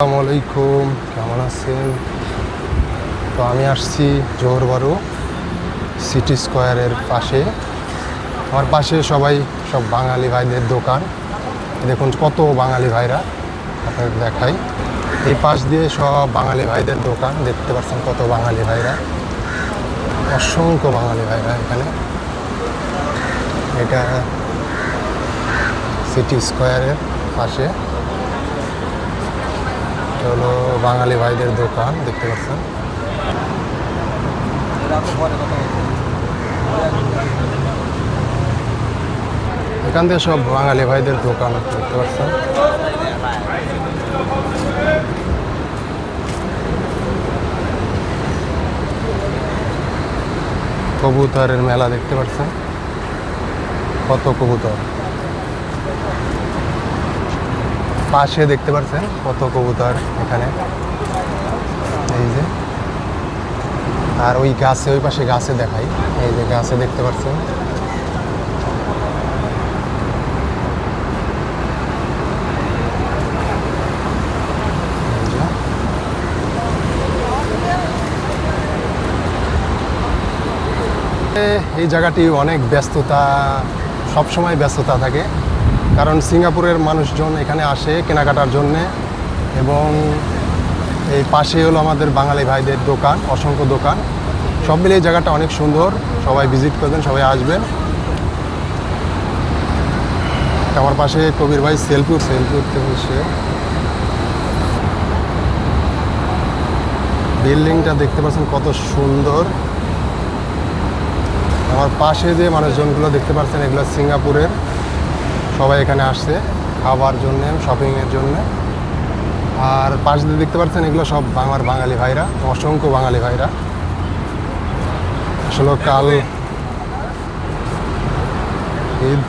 আসসালামু আলাইকুম, কেমন আছেন? তো আমি আসছি জোহরবারু সিটি স্কোয়ারের পাশে। আমার পাশে সব বাঙালি ভাইদের দোকান। দেখুন কত বাঙালি ভাইরা, আপনাদের দেখাই। এই পাশ দিয়ে সব বাঙালি ভাইদের দোকান, দেখতে পাচ্ছেন কত বাঙালি ভাইরা, অসংখ্য বাঙালি ভাইরা এখানে। এটা সিটি স্কোয়ারের পাশে হলো বাঙালি ভাইদের দোকান, দেখতে পাচ্ছেন। এখান থেকে সব বাঙালি ভাইদের দোকান দেখতে পাচ্ছেন। কবুতরের মেলা দেখতে পাচ্ছেন, কত কবুতর পাশে দেখতে পাচ্ছেন, কত কবুতর এখানে। এই যে, আর ওই গাছে, ওই পাশে গাছে দেখাই, এই যে গাছে দেখতে পাচ্ছেন। এই জায়গাটি অনেক ব্যস্ততা, সবসময় ব্যস্ততা থাকে, কারণ সিঙ্গাপুরের মানুষজন এখানে আসে কেনাকাটার জন্যে। এবং এই পাশে হলো আমাদের বাঙালি ভাইদের দোকান, অসংখ্য দোকান। সব মিলে এই জায়গাটা অনেক সুন্দর, সবাই ভিজিট করবেন, সবাই আসবেন। আমার পাশে কবির ভাই সেলফি উঠতে বসে। বিল্ডিংটা দেখতে পাচ্ছেন কত সুন্দর। আমার পাশে যে মানুষজনগুলো দেখতে পাচ্ছেন, এগুলো সিঙ্গাপুরের, সবাই এখানে আসছে খাবার জন্য, শপিংয়ের জন্য। আর পাশ দিয়ে দেখতে পাচ্ছেন, এগুলো সব আমার বাঙালি ভাইরা, অসংখ্য বাঙালি ভাইরা। আসলে কাল ঈদ,